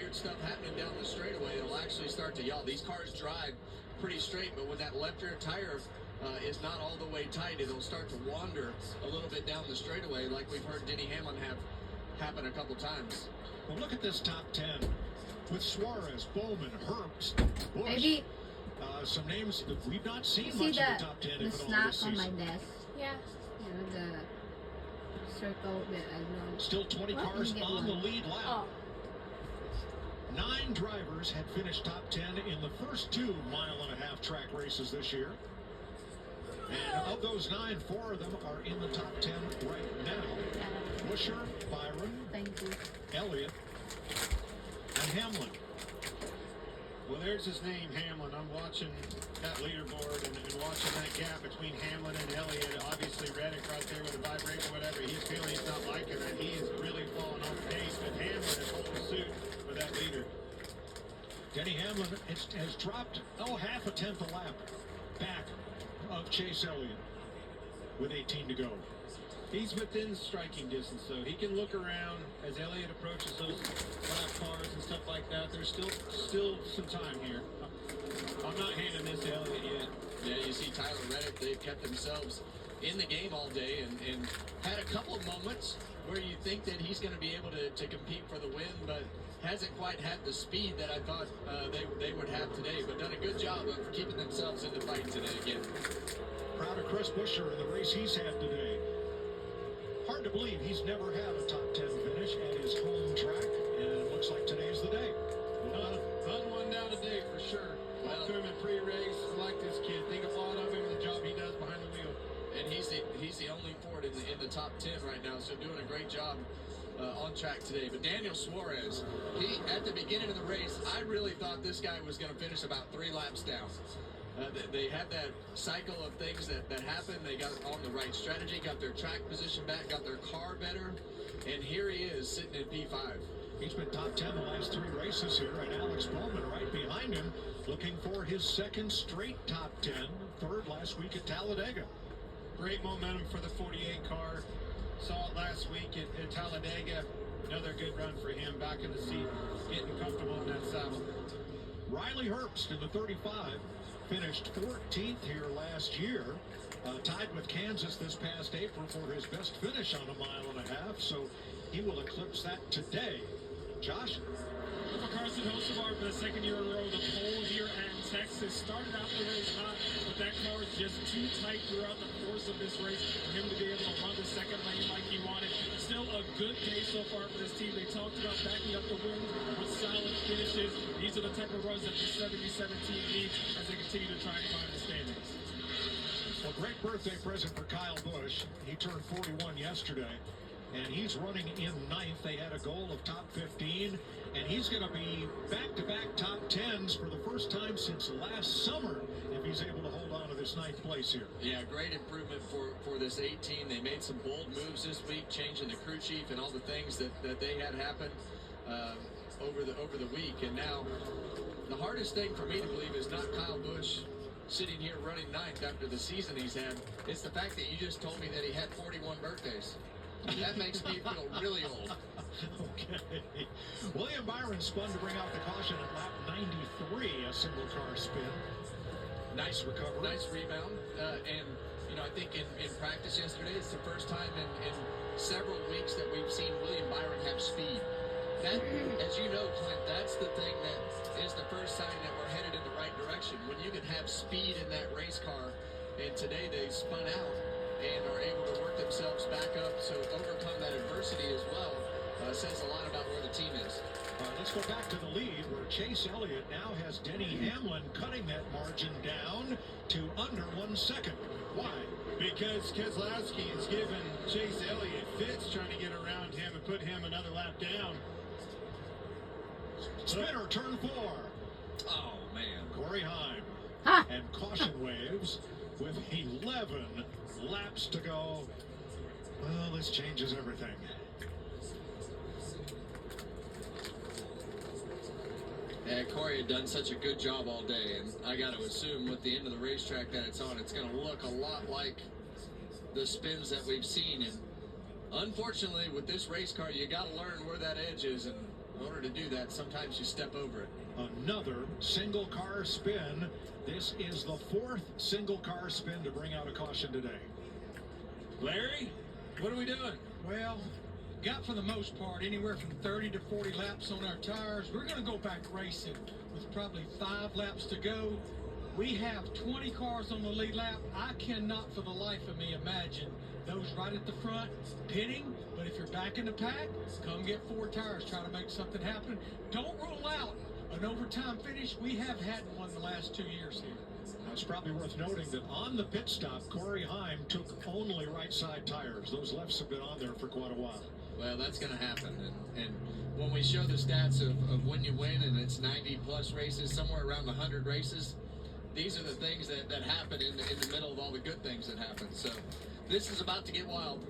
weird stuff happening down the straightaway, it'll actually start to yaw. These cars drive pretty straight, but when that left rear tire is not all the way tight, it'll start to wander a little bit down the straightaway, like we've heard Denny Hamlin have happen a couple times. Well, look at this top 10 with Suarez, Bowman, Herbst, Busch. Maybe some names that we've not seen you much see in the top 10 the if at all snap this on season. my desk. Yeah. You know, the circle that I know. Still 20 What? cars Let me get on the one. lead lap. Oh. 9 drivers had finished top 10 in the first 2 mile-and-a-half track races this year. And of those 9, 4 of them are in the top 10 right now. Buescher, Byron, Thank you. Elliott, and Hamlin. Well, there's his name, Hamlin. I'm watching that leaderboard and watching that gap between Hamlin and Elliott. Obviously, Reddick right there with a vibration, whatever. He's feeling he's not liking that. He is really falling off pace, but Hamlin is holding suit for that leader. Denny Hamlin has dropped, half a tenth a lap back of Chase Elliott with 18 to go. He's within striking distance, though. He can look around as Elliott approaches those lap cars and stuff like that. There's still some time here. I'm not handing this to Elliott yet. Yeah, you see Tyler Reddick, they've kept themselves in the game all day and had a couple of moments where you think that he's going to be able to compete for the win, but hasn't quite had the speed that I thought they would have today, but done a good job of keeping themselves in the fight today again. Proud of Chris Buescher in the race he's had today. Hard to believe he's never had a top 10 finish at his home track, and it looks like today's the day. Fun one down today for sure. Talked to him in pre-race. I like this kid. Think a lot of him and the job he does behind the wheel. And he's the only Ford in the top 10 right now, so doing a great job on track today. But Daniel Suarez, at the beginning of the race, I really thought this guy was going to finish about 3 laps down. They had that cycle of things that happened. They got on the right strategy, got their track position back, got their car better, and here he is sitting in P5. He's been top 10 the last 3 races here, and Alex Bowman right behind him, looking for his 2nd straight top 10, 3rd last week at Talladega. Great momentum for the 48 car. Saw it last week at Talladega. Another good run for him, back in the seat, getting comfortable in that saddle. Riley Herbst in the 35 finished 14th here last year, tied with Kansas this past April for his best finish on a mile-and-a-half, so he will eclipse that today. Josh? For Carson Hocevar for the 2nd year in a row, the pole here at Texas started out the race hot, but that car is just too tight throughout the course of this race for him to be able to run the 2nd lane like he wanted. Still a good day so far for this team. They talked about backing up the wins with solid finishes. These are the type of runs that the 77 team needs as they continue to try and climb the standings. Well, great birthday present for Kyle Busch. He turned 41 yesterday, and he's running in 9th. They had a goal of top 15, and he's going to be back-to-back top 10s for the first time since last summer if he's able to hold on to this 9th place here. Yeah, great improvement for this 18. They made some bold moves this week, changing the crew chief and all the things that they had happen over the week. And now the hardest thing for me to believe is not Kyle Busch sitting here running 9th after the season he's had. It's the fact that you just told me that he had 41 birthdays. That makes me feel really old. Okay. William Byron spun to bring out the caution at lap 93, a single car spin. Nice recovery. Nice rebound. And, I think in practice yesterday, it's the first time in several weeks that we've seen William Byron have speed. That, as you know, Clint, that's the thing that is the first sign that we're headed in the right direction. When you can have speed in that race car, and today they spun out and are able to work themselves back up, so overcome that adversity as well, says a lot about where the team is. Let's go back to the lead where Chase Elliott now has Denny Hamlin cutting that margin down to under 1 second. Why? Because Keselowski is giving Chase Elliott fits trying to get around him and put him another lap down. Spinner, turn 4. Oh, man. Corey Heim. Ha! And caution waves with 11 laps to go. Well, this changes everything. Yeah, Corey had done such a good job all day, and I got to assume with the end of the racetrack that it's on, it's going to look a lot like the spins that we've seen. And unfortunately, with this race car, you got to learn where that edge is, and In order to do that, sometimes you step over it. Another single car spin. This is the 4th single car spin to bring out a caution today. Larry, what are we doing? Well, got for the most part anywhere from 30 to 40 laps on our tires. We're going to go back racing with probably 5 laps to go. We have 20 cars on the lead lap. I cannot for the life of me imagine those right at the front pitting. But if you're back in the pack, come get 4 tires. Try to make something happen. Don't rule out an overtime finish. We have had one the last 2 years here. Now, it's probably worth noting that on the pit stop, Corey Heim took only right side tires. Those lefts have been on there for quite a while. Well, that's going to happen. And when we show the stats of when you win, and it's 90-plus races, somewhere around 100 races, these are the things that happen in the middle of all the good things that happen. So this is about to get wild.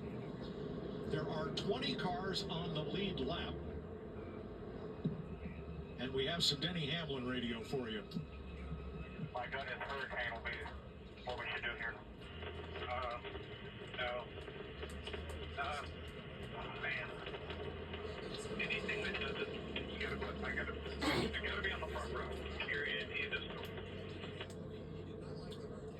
There are 20 cars on the lead lap. And we have some Denny Hamlin radio for you. My gut is Hurricane will be what we should do here. No. Man. Anything that does it, you gotta put, I gotta be on the front row. Period. You just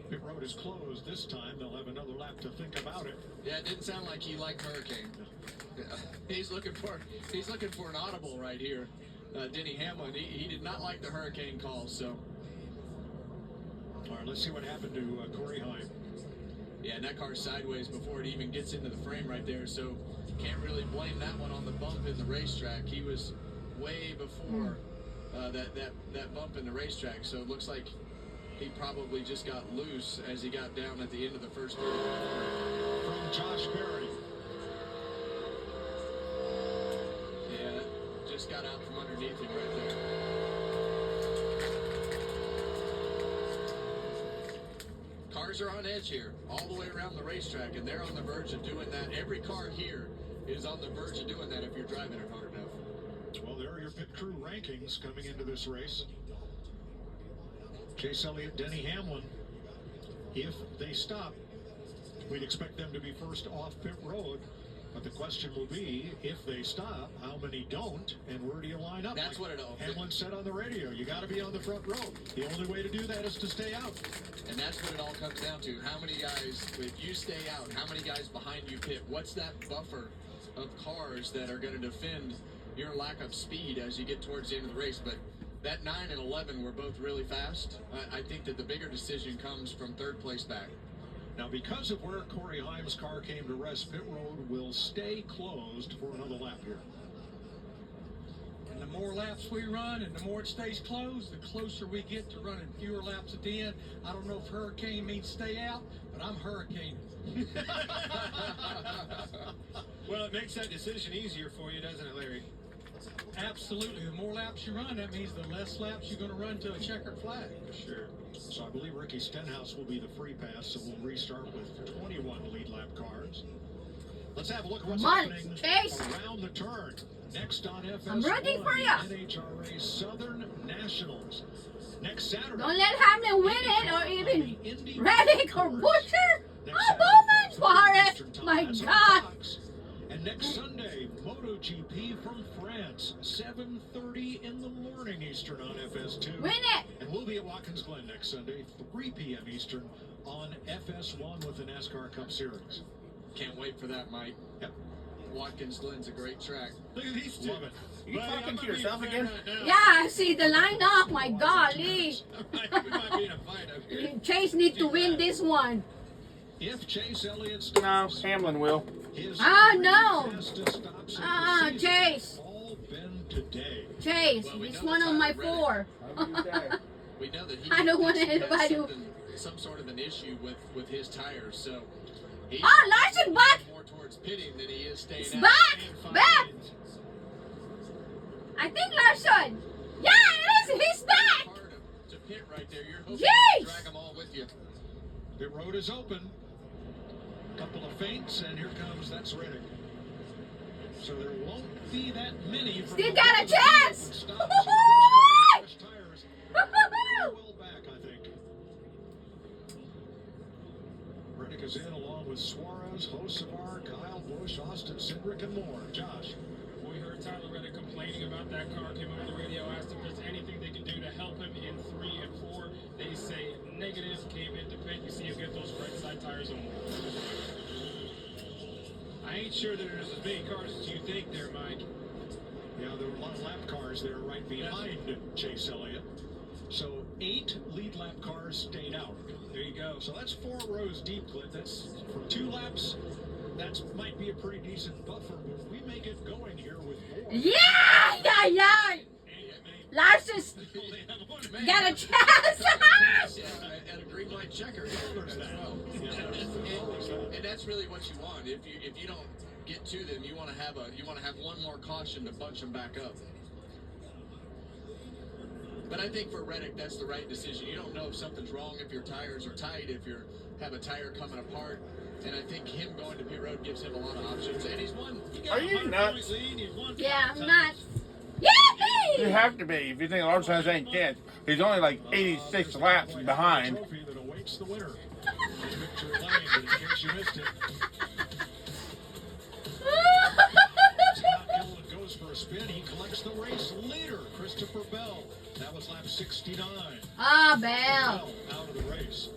Pit road is closed this time. They'll have another lap to think about it. Yeah, it didn't sound like he liked Hurricane. He's looking for an audible right here. Denny Hamlin, he did not like the Hurricane call, so. All right, let's see what happened to Corey Heim. Yeah, and that car's sideways before it even gets into the frame right there, so can't really blame that one on the bump in the racetrack. He was way before that bump in the racetrack, so it looks like he probably just got loose as he got down at the end of the first third. From Josh Berry. Yeah, that just got out from underneath him right there. Cars are on edge here, all the way around the racetrack, and they're on the verge of doing that. Every car here is on the verge of doing that if you're driving it hard enough. Well, there are your pit crew rankings coming into this race. Chase Elliott, Denny Hamlin. If they stop, we'd expect them to be first off pit road. But the question will be, if they stop, how many don't, and where do you line up? That's what it all. Hamlin said on the radio, you got to be on the front row. The only way to do that is to stay out. And that's what it all comes down to. How many guys, if you stay out, how many guys behind you pit? What's that buffer of cars that are going to defend your lack of speed as you get towards the end of the race? But that 9 and 11 were both really fast. I think that the bigger decision comes from third place back. Now, because of where Corey Heim's car came to rest, pit road will stay closed for another lap here. And the more laps we run and the more it stays closed, the closer we get to running fewer laps at the end. I don't know if Hurricane means stay out, but I'm Hurricane. Well, it makes that decision easier for you, doesn't it, Larry? Absolutely. The more laps you run, that means the less laps you're going to run to a checkered flag. Sure. So I believe Ricky Stenhouse will be the free pass, so we'll restart with 21 lead lap cars. Let's have a look at what's happening Chase. around the turn. Next on FS1, I'm rooting for ya. NHRA Southern Nationals. Next Saturday. Don't let Hamlin win it, or even Reddick or Butcher. Oh, Bowman Suarez. My God. And next Sunday, MotoGP from France, 7:30 in the morning Eastern on FS2. Win it. And we'll be at Watkins Glen next Sunday, 3 p.m. Eastern on FS1 with the NASCAR Cup Series. Can't wait for that, Mike. Yep. Watkins Glen's a great track. Look at these two. Love it. Are you talking to yourself again? Yeah, I see the lineup. My God, Lee. We might be in a fight up here. Chase needs to win this one. If Chase Elliott No, stops, Hamlin will. his no. has to stop the season. Chase. All been today. Chase, Well, we this know one the on my time Reddick. 4. We know that he I don't want has anybody to- some sort of an issue with his tires, so he's Larson back. more towards pitting than he is staying It's out. back. Back. I think Larson. Yeah, it is. He's back. Hard to pit right there. You're hoping Jeez. to drag them all with you. The road is open. Couple of feints, and here comes, that's Reddick. So there won't be that many. From Still the got a bottom chance. that stops. So fresh tires. Very well back, I think. Reddick is in along with Suarez, Hocevar, Kyle Busch, Austin Cindric, and more. Josh. We heard Tyler Reddick complaining about that tires on. I ain't sure that there's as many cars as you think there, Mike. Yeah, there were a lot of lap cars there right behind Chase Elliott. So 8 lead lap cars stayed out. There you go. So that's 4 rows deep, Clint. That's for 2 laps. That might be a pretty decent buffer, but we may get going here with more. Yeah. Larson got a chance. Yeah, and a green light checker as well. And that's really what you want. If you don't get to them, you want to have one more caution to bunch them back up. But I think for Reddick, that's the right decision. You don't know if something's wrong, if your tires are tight, if you have a tire coming apart. And I think him going to pit road gives him a lot of options. And he's won. Are you nuts? Yeah, I'm nuts. You Yippee! have to be. If you think Larson ain't dead, he's only like 86 laps behind. Trophy that awaits the winner. Victory Lane, but in case you missed it, Scott Gilliland goes for a spin. He collects the race leader, Christopher Bell. That was lap 69. Ah, Bell. Bell out of the race.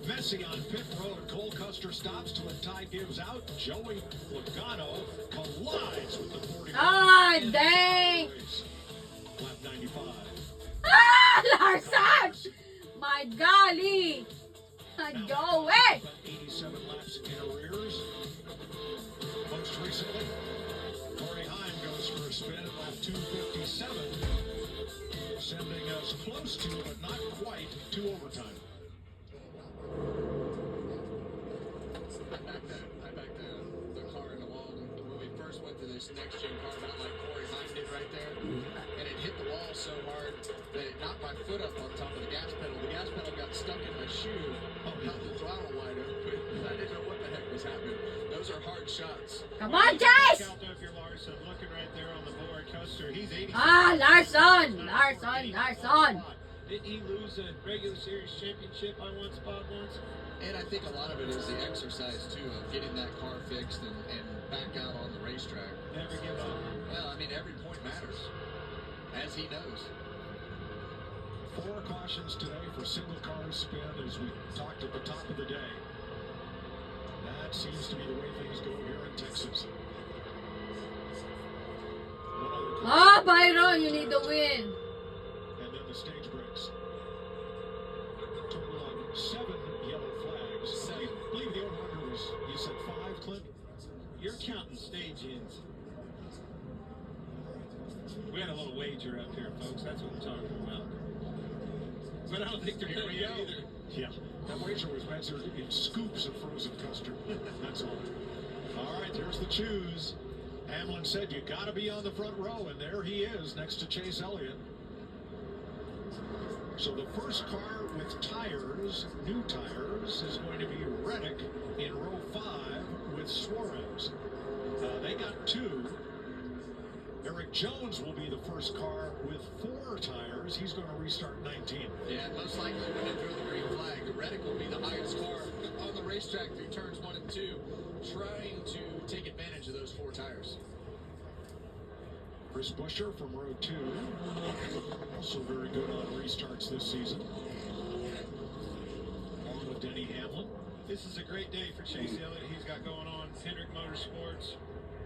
Messi on pit road. Cole Custer stops till the tie gives out. Joey Logano collides with the 40. Ah, dang. Lap 95. Ah, Larson! My golly. Go away. 87 laps in arrears. Most recently, Corey Heim goes for a spin at lap 257, sending us close to, but not quite, to overtime. I backed the car in the wall when we first went to this next gen car, about like Corey Heim did right there, and it hit the wall so hard that it knocked my foot up on top of the gas pedal. The gas pedal got stuck in my shoe, held the throttle wider. I didn't know what the heck was happening. Those are hard shots. Come on, Chase. Out there if you're Larson, looking right there on the board. Custer, he's 80. Ah, Larson. Larson. Didn't he lose a regular series championship by one spot once? And I think a lot of it is the exercise too of getting that car fixed and back out on the racetrack. Never give up. Well, I mean, every point matters, as he knows. 4 cautions today for single car spin, as we talked at the top of the day. That seems to be the way things go here in Texas. Ah, Byron, you need the win. And then the stage breaks. Total of 7 yellow flags. I believe the over-under was, you said 5, Clint? You're counting stage ins. We had a little wager up here, folks. That's what we're talking about. But I don't think they're here yet either. Yeah, that wager was measured in scoops of frozen custard. That's all. All right, there's the choose. Hamlin said you got to be on the front row, and there he is next to Chase Elliott. So the first car with tires, new tires, is going to be Reddick in row 5 with Suarez. They got 2. Eric Jones will be the first car with 4 tires. He's going to restart 19. Yeah, most likely when they throw the green flag, Reddick will be the highest car on the racetrack through turns 1 and 2, trying to take advantage of those 4 tires. Chris Buescher from row 2, also very good on restarts this season. Along with Denny Hamlin. This is a great day for Chase Elliott. He's got going on Hendrick Motorsports.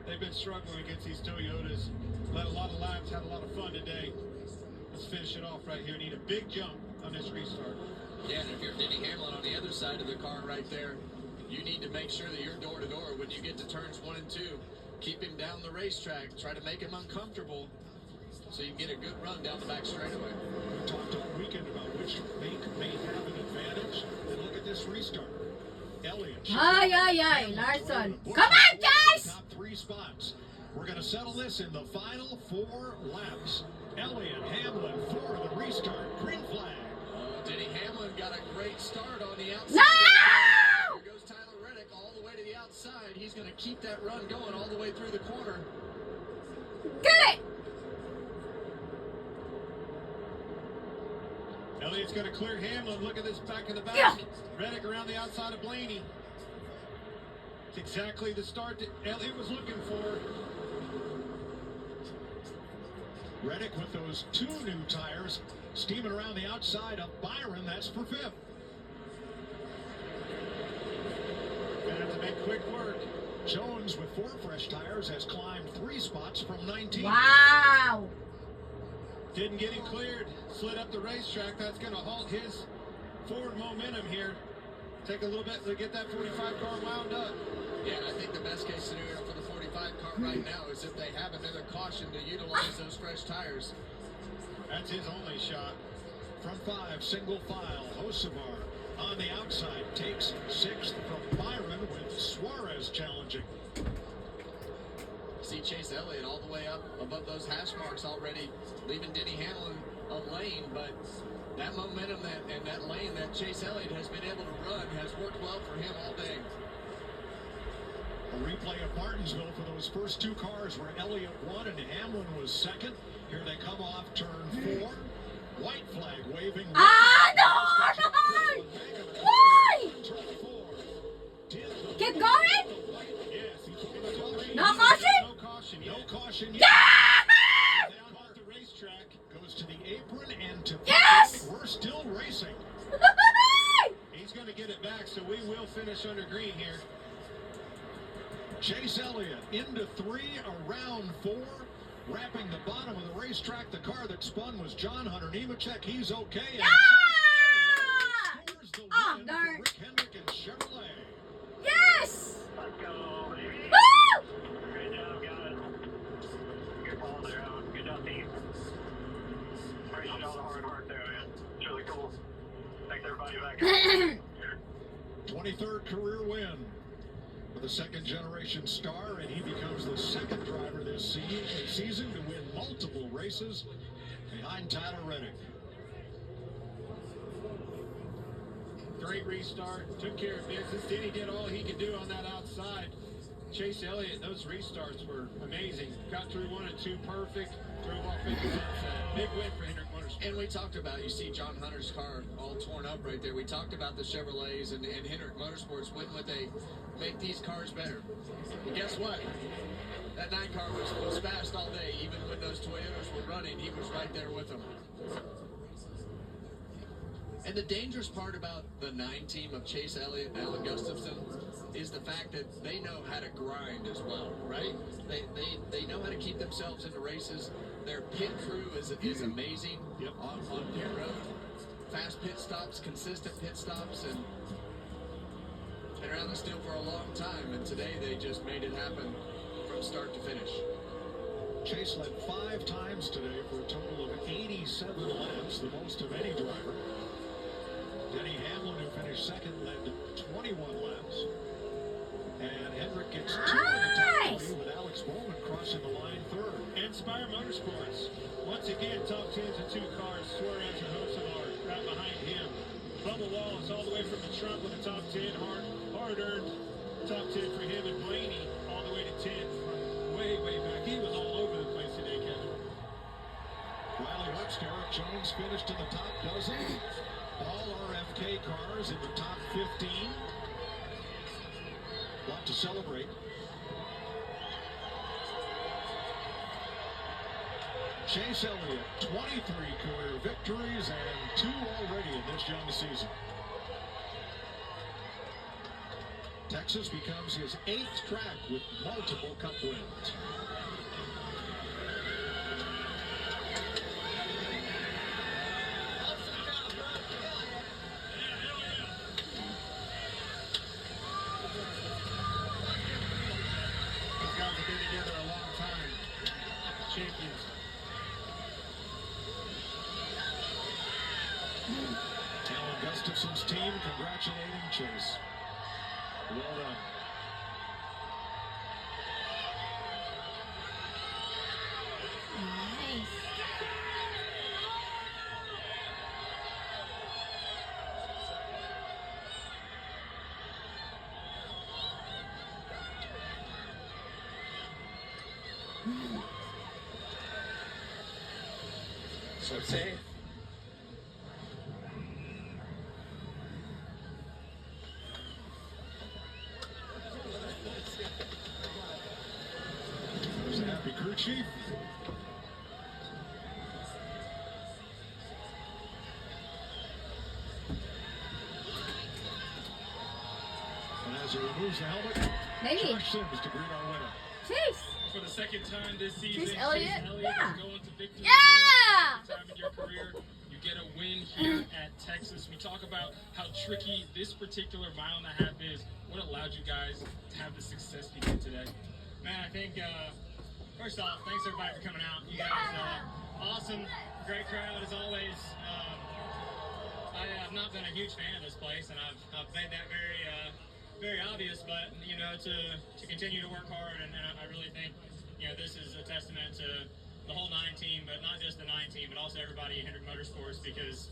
They've been struggling against these Toyotas. Led a lot of laps, had a lot of fun today. Let's finish it off right here. Need a big jump on this restart. Yeah, and if you're Denny Hamlin on the other side of the car right there, you need to make sure that you're door to door when you get to turns 1 and 2. Keep him down the racetrack. Try to make him uncomfortable so you can get a good run down the back straightaway. We talked all weekend about which make may have an advantage. And look at this restart. Elliott. Ay, Larson. Come on, guys! Top 3 spots. We're going to settle this in the final 4 laps. Elliott, Hamlin for the restart. Green flag. Denny Hamlin got a great start on the outside. No! Here goes Tyler Reddick all the way to the outside. He's going to keep that run going all the way through the corner. Get it! Elliott's going to clear Hamlin. Look at this back of the back. Yeah. Reddick around the outside of Blaney. It's exactly the start that Elliott was looking for. Reddick with those 2 new tires, steaming around the outside of Byron. That's for 5th. to make quick work. Jones with 4 fresh tires has climbed 3 spots from 19. Wow. Didn't get him cleared. Slid up the racetrack. That's going to halt his forward momentum here. Take a little bit to get that 45 car wound up. Yeah, I think the best case scenario for the 45 car right now is if they have another caution to utilize those fresh tires. That's his only shot. Front 5, single file. Hocevar on the outside takes 6th from Byron with Suarez challenging. See Chase Elliott all the way up above those hash marks already, leaving Denny Hamlin a lane, but that momentum and that lane that Chase Elliott has been able to run has worked well for him all day. A replay of Martinsville for those first 2 cars where Elliott won and Hamlin was second. Here they come off turn 4. White flag waving. Ah, no! Why? Keep going? No caution? No caution No yet. caution yet. Yeah! Down off the racetrack. Goes to the apron and to Yes! we're still racing. He's going to get it back, so we will finish under green here. Chase Elliott into 3, around 4. Wrapping the bottom of the racetrack. The car that spun was John Hunter Nemechek. He's okay. And Ah! scores the Oh, win darn. for Rick Hendrick and Chevrolet. Yes! Let's go, baby. Woo! Good job, guys. Good ball there. Good job, team. Appreciate all the hard work there, man. It's really cool. Thanks, everybody back. 23rd career win for the second-generation star, and he becomes the 2nd driver this season to win multiple races behind Tyler Reddick. Great restart. Took care of business. Denny did all he could do on that outside. Chase Elliott, those restarts were amazing. Got through 1 and 2 perfect. Drove off into the sunset. Big win for Hendrick Motorsports. And we talked about, you see John Hunter's car all torn up right there. We talked about the Chevrolets and Hendrick Motorsports. When would they make these cars better? And guess what? That 9 car was fast all day. Even when those Toyotas were running, he was right there with them. And the dangerous part about the 9 team of Chase Elliott and Alan Gustafson is the fact that they know how to grind as well, right? They know how to keep themselves into races. Their pit crew is amazing on pit road. Fast pit stops, consistent pit stops, and been around the steel for a long time. And today they just made it happen from start to finish. Chase led 5 times today for a total of 87 laps, the most of any driver. Denny Hamlin, who finished 2nd, led 21 laps. And Hendrick gets 2 in the top 3 with Alex Bowman crossing the line 3rd. Inspire Motorsports. Once again, top 10s and 2 cars. Suarez and Hocevar right behind him. Bubba Wallace all the way from the trunk with the top 10. Hard-earned top 10 for him. And Blaney all the way to 10 from way back. He was all over the place today, Kevin. Riley Webster, Eric Jones finished in the top dozen. All RFK cars in the top 15. Lot to celebrate. Chase Elliott, 23 career victories and 2 already in this young season. Texas becomes his 8th track with multiple Cup wins. These guys have been together a long time. Champions. Alan Gustafson's team congratulating Chase. Well done. Nice. So say. There's a happy crew chief. And as as he removes the helmet. Maybe. Josh Sims to greet our winner. Chase. For the second time this season, Chase Elliott? is going to victory. Yeah. Second time in your career, you get a win here at Texas. We talk about how tricky this particular mile and a half is. What allowed you guys to have the success you did today? Man, I think, first off, thanks everybody for coming out. You guys, awesome, great crowd as always. I've not been a huge fan of this place, and I've made that very obvious. But you know, to continue to work hard, and I really think, you know, this is a testament to the whole 9 team, but not just the 9 team, but also everybody at Hendrick Motorsports, because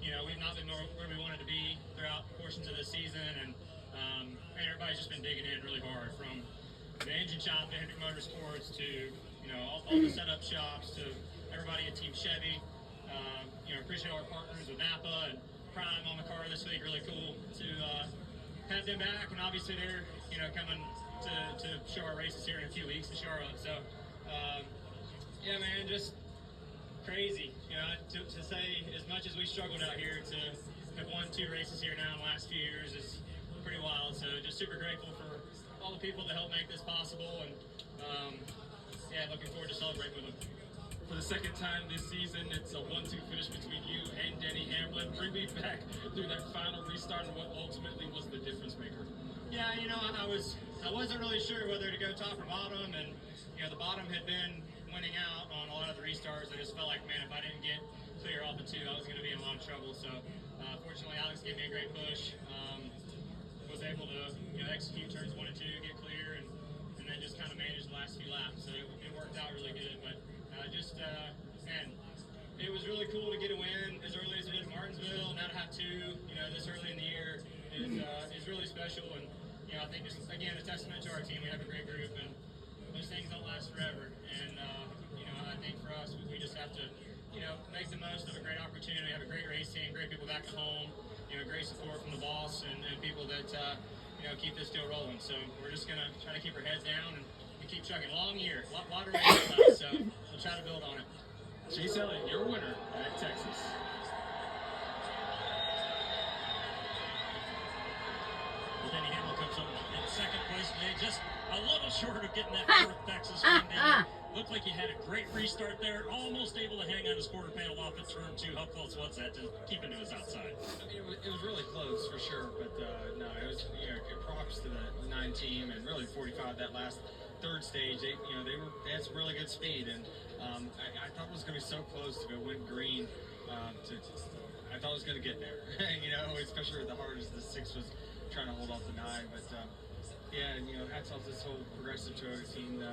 you know we've not been where we wanted to be throughout portions of the season, and everybody's just been digging in really hard, from the engine shop at Hendrick Motorsports to, you know, all the setup shops, to everybody at Team Chevy. You know, appreciate our partners with Napa and Prime on the car this week. Really cool to have them back, and obviously they're, you know, coming to show our races here in a few weeks in Charlotte. So yeah, man, just crazy. You know, to say as much as we struggled out here, to have won 2 races here now in the last few years is pretty wild. So just super grateful for all the people that helped make this possible, and yeah, looking forward to celebrating with them. For the second time this season, it's a 1-2 finish between you and Denny Hamlin. Bring me back through that final restart and what ultimately was the difference maker. Yeah, you know, I wasn't really sure whether to go top or bottom, and you know, the bottom had been winning out on a lot of the restarts. I just felt like, man, if I didn't get clear off the 2, I was going to be in a lot of trouble. So fortunately, Alex gave me a great push. Was able to, you know, execute turns 1 and 2, get clear, and then just kind of manage the last few laps. So it worked out really good. But man, it was really cool to get a win as early as it did at Martinsville. Now to have 2, you know, this early in the year is really special. And you know, I think it's, again, a testament to our team. We have a great group, and those things don't last forever. And you know, I think for us, we just have to, you know, make the most of a great opportunity. Have a great race team, great people back at home. You know, great support from the boss and people that you know, keep this deal rolling. So we're just gonna try to keep our heads down and keep chugging. Long year, a lot of races left, so we'll try to build on it. Chase Elliott, your winner at Texas. Well, Denny Hamlin comes up in second place today, just a little short of getting that 4th Texas win. Looked like you had a great restart there, almost able to hang on his quarter panel off at turn 2. How close was that to keep into his outside? It was really close for sure, but no, it was, you know, props to the 9 team and really 45 that last 3rd stage. They had some really good speed, and I thought it was going to be so close to go win green. I thought it was going to get there, you know, especially with the hard as the 6 was trying to hold off the 9. But yeah, and, you know, hats off to this whole Progressive Toyota team.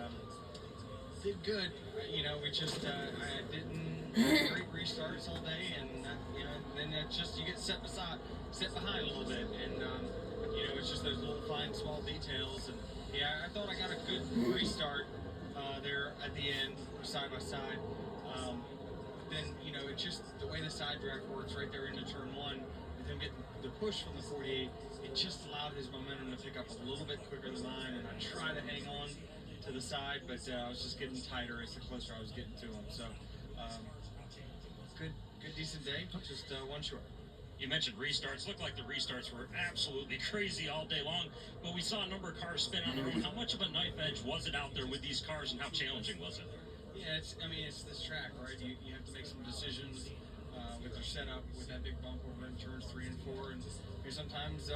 Did good, you know. We just I didn't great restarts all day, and you know, then just you get set behind a little bit, and you know, it's just those little fine small details. And yeah, I thought I got a good restart there at the end, side by side. Then you know, it's just the way the side draft works right there into turn 1, with him getting the push from the 48. It just allowed his momentum to pick up a little bit quicker than mine, and I tried to hang on to the side, but I was just getting tighter as the closer I was getting to him. So, good, decent day, just 1 short. You mentioned restarts. Looked like the restarts were absolutely crazy all day long, but we saw a number of cars spin on their own. How much of a knife edge was it out there with these cars, and how challenging was it? Yeah, it's this track, right? You have to make some decisions with your setup, with that big bump over in turns 3 and 4, and sometimes,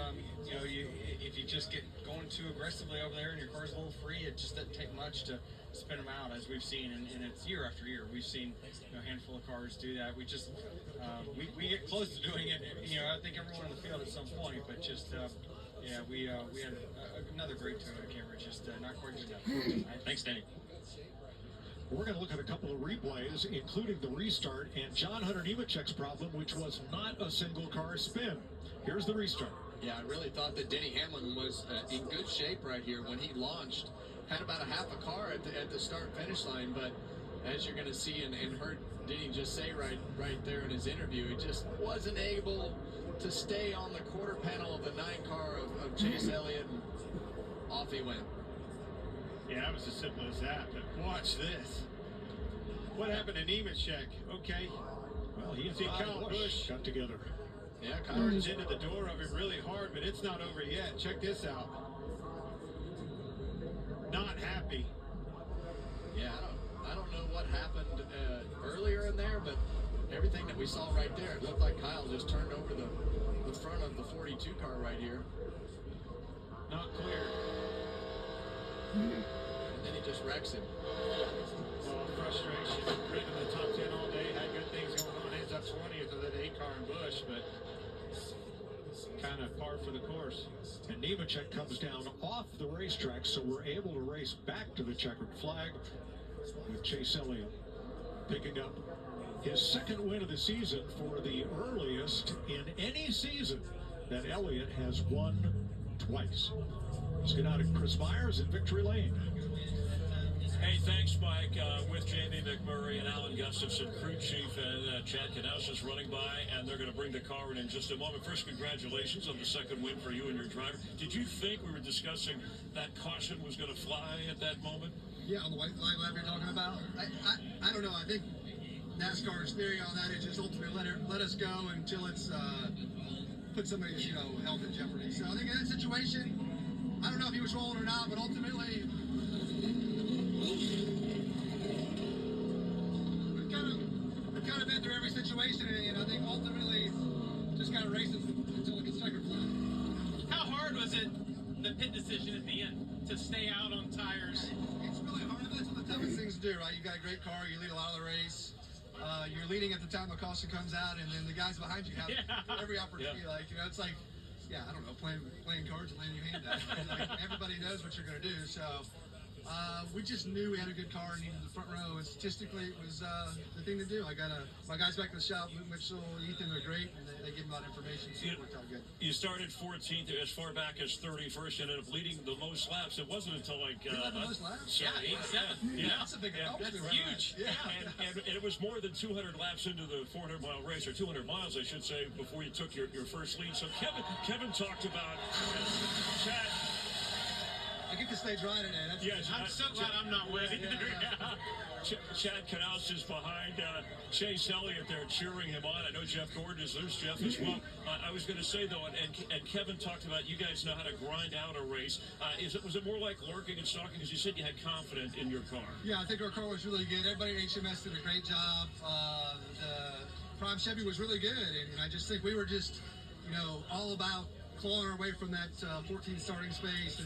you know, if you just get going too aggressively over there and your car's a little free, it just doesn't take much to spin them out, as we've seen, and it's year after year. We've seen, you know, a handful of cars do that. We just, we get close to doing it, you know, I think everyone in the field at some point, but just, yeah, we had another great Toyota Camry, just not quite good enough. Thanks, Denny. We're going to look at a couple of replays, including the restart and John Hunter Nemechek's problem, which was not a single car spin. Here's the restart. Yeah, I really thought that Denny Hamlin was in good shape right here when he launched. Had about a half a car at the start-finish line, but as you're going to see and heard Denny just say right there in his interview, he just wasn't able to stay on the quarter panel of the 9 car of Chase Elliott, and off he went. Yeah, it was as simple as that, but watch this. What happened to Nemechek? Okay. Well, he and See Kyle Kyle Busch Busch got together. Yeah, Kyler's into the door of it really hard, but it's not over yet. Check this out. Not happy. Yeah, I don't know what happened earlier in there, but everything that we saw right there, it looked like Kyle just turned over the front of the 42 car right here. Not clear. And then he just wrecks him. Frustration. Ridden in the top 10 all day, had good things going on. Ends up 20th of that 8 car in Busch, but kind of par for the course. And Nemechek comes down off the racetrack, so we're able to race back to the checkered flag with Chase Elliott picking up his second win of the season for the earliest in any season that Elliott has won twice. Let's get out of Chris Myers at Victory Lane. Hey, thanks, Mike. With Jamie McMurray and Alan Gustafson, crew chief, and Chad Knaus is running by, and they're going to bring the car in just a moment. First, congratulations on the second win for you and your driver. Did you think we were discussing that caution was going to fly at that moment? Yeah, on the white flag lap you're talking about. I don't know. I think NASCAR's theory on that is just ultimately let us go until it's put somebody's health in jeopardy. So I think in that situation, I don't know if he was rolling or not, but ultimately. We've kind of been through every situation, and I think ultimately just kind of races until it gets checkered flag. How hard was it, the pit decision at the end, to stay out on tires? It's really hard. That's one of the toughest things to do, right? You got a great car, you lead a lot of the race. You're leading at the time the caution comes out, and then the guys behind you have every opportunity. Yeah. It's like, I don't know, playing cards and laying your hand down. Like, everybody knows what you're going to do, so. We just knew we had a good car and needed the front row, and statistically it was the thing to do. I got my guys back in the shop, Luke Mitchell, Ethan, they're great, and they give them a lot of information, so it worked out good. You started 14th as far back as 31st, and ended up leading the most laps. It wasn't until like... the most laps? Yeah, 87. Yeah. That's a big accomplishment. That's huge. Yeah. And it was more than 200 laps into the 400-mile race, or 200 miles, I should say, before you took your first lead. So Kevin talked about... Chad... I get to stay dry today. I'm so glad I'm not wet either. Chad Knaus is behind Chase Elliott there cheering him on. I know Jeff Gordon is there's Jeff as well. I was going to say, though, and Kevin talked about you guys know how to grind out a race. Was it more like lurking and stalking? Because you said you had confidence in your car. Yeah, I think our car was really good. Everybody at HMS did a great job. The Prime Chevy was really good, and I just think we were just, all about clawing our way from that 14 starting space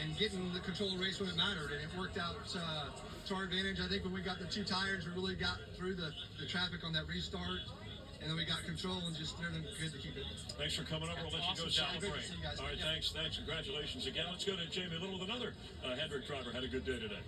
and getting the control of the race when it mattered, and it worked out to our advantage. I think when we got the 2 tires, we really got through the traffic on that restart, and then we got control and just everything good to keep it. Thanks for coming over. We'll let you go celebrate. All right, thanks. Congratulations again. Let's go to Jamie Little with another Hendrick driver. Had a good day today.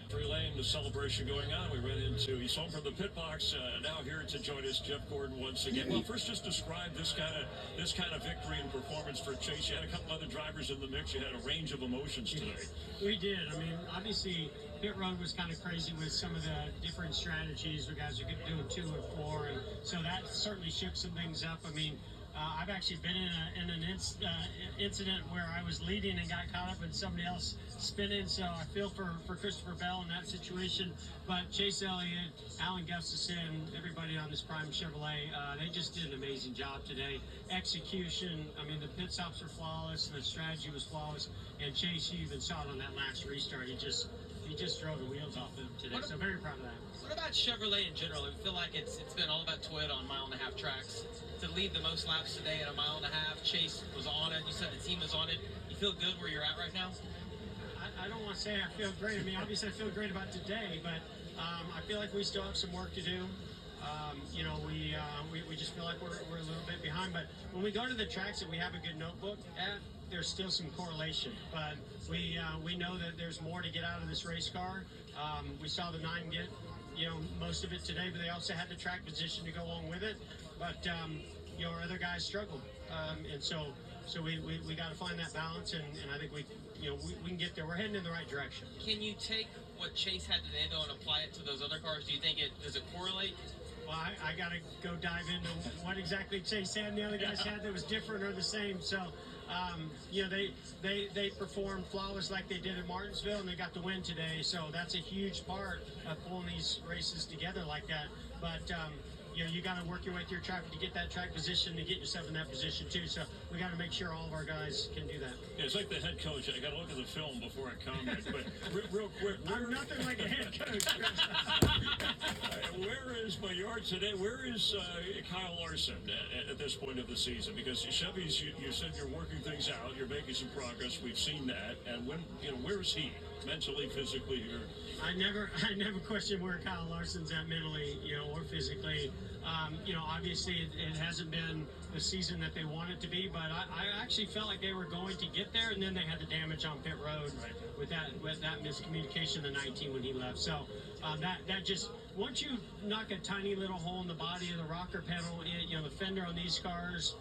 Victory Lane, the celebration going on. We ran into, he's home from the pit box, now here to join us, Jeff Gordon once again. Well, first just describe this kind of victory and performance for Chase. You had a couple other drivers in the mix. You had a range of emotions today. We did. I mean, obviously, pit road was kind of crazy with some of the different strategies. The guys are doing 2 and 4, and so that certainly shook some things up. I mean, I've actually been in an incident where I was leading and got caught up in somebody else spinning, so I feel for Christopher Bell in that situation. But Chase Elliott, Alan Gustafson, everybody on this Prime Chevrolet, they just did an amazing job today. Execution, I mean, the pit stops were flawless, and the strategy was flawless, and Chase, you even saw it on that last restart. He just drove the wheels off him today, so very proud of that. What about Chevrolet in general? I feel like it's been all about Twit on 1.5 mile tracks. To lead the most laps today at 1.5 miles, Chase was on it. You said the team was on it. You feel good where you're at right now? I don't want to say I feel great. I mean, obviously I feel great about today, but I feel like we still have some work to do. We just feel like we're a little bit behind. But when we go to the tracks that we have a good notebook at, there's still some correlation. But we know that there's more to get out of this race car. We saw the 9 get most of it today, but they also had the track position to go along with it. But our other guys struggled, and so we got to find that balance, and I think we can get there. We're heading in the right direction. Can you take what Chase had today though and apply it to those other cars? Do you think does it correlate? Well, I got to go dive into what exactly Chase had and the other guys had that was different or the same. So, they performed flawless like they did at Martinsville, and they got the win today. So that's a huge part of pulling these races together like that. But you got to work your way through traffic to get that track position, to get yourself in that position too. So we got to make sure all of our guys can do that. Yeah, it's like the head coach. I got to look at the film before I comment. But real quick, I'm nothing like a head coach. Where is my yard today? Where is Kyle Larson at this point of the season? Because Chevy's, you said you're working things out. You're making some progress. We've seen that. And where is he mentally, physically? I never question where Kyle Larson's at mentally, or physically. Obviously it hasn't been the season that they want it to be, but I actually felt like they were going to get there, and then they had the damage on pit road with that miscommunication the 19 when he left. So that just, once you knock a tiny little hole in the body of the rocker panel, the fender on these cars,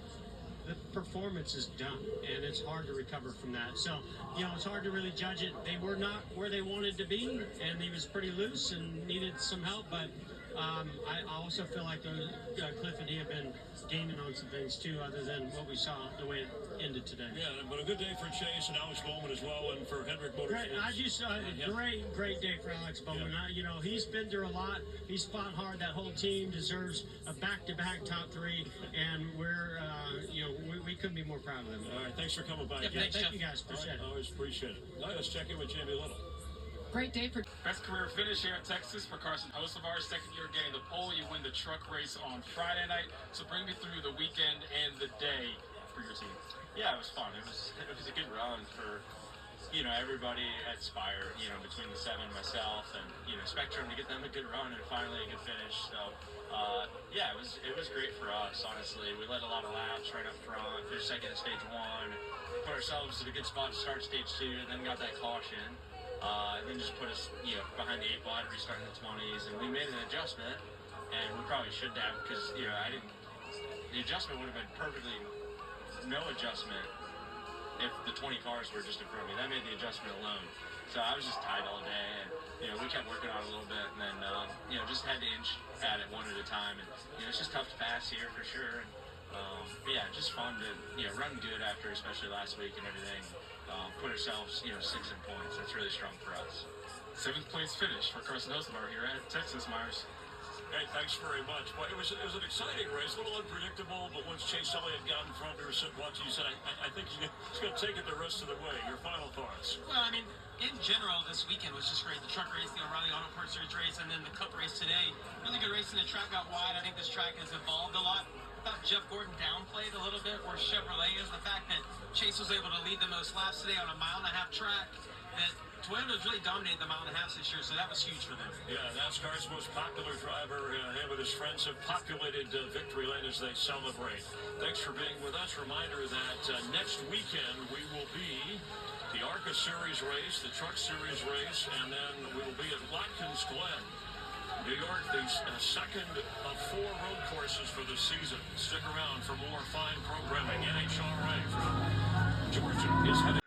the performance is done, and it's hard to recover from that. So, it's hard to really judge it. They were not where they wanted to be, and he was pretty loose and needed some help, but I also feel like Cliff and he have been gaining on some things too, other than what we saw the way it ended today. Yeah, but a good day for Chase and Alex Bowman as well, and for Hendrick Motorsports. Great day for Alex Bowman. Yeah. He's been through a lot. He's fought hard. That whole team deserves a back-to-back top 3, and we couldn't be more proud of them. All right, thanks for coming by. Yeah, thank you guys. Appreciate it. Always appreciate it. All right, let's check in with Jamie Little. Great day for best career finish here at Texas for Carson Hocevar. Second year getting the pole. You win the truck race on Friday night. So bring me through the weekend and the day for your team. Yeah, it was fun. It was a good run for everybody at Spire. Between the 7, myself, and Spectrum, to get them a good run and finally a good finish. So yeah, it was great for us. Honestly, we led a lot of laps right up front. Finished second at stage 1. Put ourselves in a good spot to start stage 2, and then got that caution. And then just put us, behind the 8 wide, restarting the 20s, and we made an adjustment, and we probably should have, because, the adjustment would have been perfectly no adjustment if the 20 cars were just in front of me. That made the adjustment alone. So I was just tight all day, and, we kept working on it a little bit, and then, just had to inch at it one at a time, and, it's just tough to pass here for sure, and, yeah, just fun to, run good after, especially last week and everything. Put ourselves, 6 in points. That's really strong for us. 7th place finish for Carson Hocevar here at Texas, Myers. Hey, thanks very much. Well, it was an exciting race, a little unpredictable, but once Chase Elliott got in front, we were sitting watching. You said, I think he's going to take it the rest of the way. Your final thoughts? Well, in general, this weekend was just great. The truck race, the O'Reilly Auto Parts Series race, and then the Cup race today. Really good racing. The track got wide. I think this track has evolved a lot. I thought Jeff Gordon downplayed a little bit where Chevrolet is. The fact that Chase was able to lead the most laps today on a 1.5 mile track, that Toyota's really dominated the 1.5 miles this year, so that was huge for them. Yeah, NASCAR's most popular driver, him and his friends have populated Victory Lane as they celebrate. Thanks for being with us. Reminder that next weekend we will be the ARCA Series race, the Truck Series race, and then we will be at Watkins Glen, New York, the second of 4 road courses for the season. Stick around for more fine programming. NHRA from Georgia is heading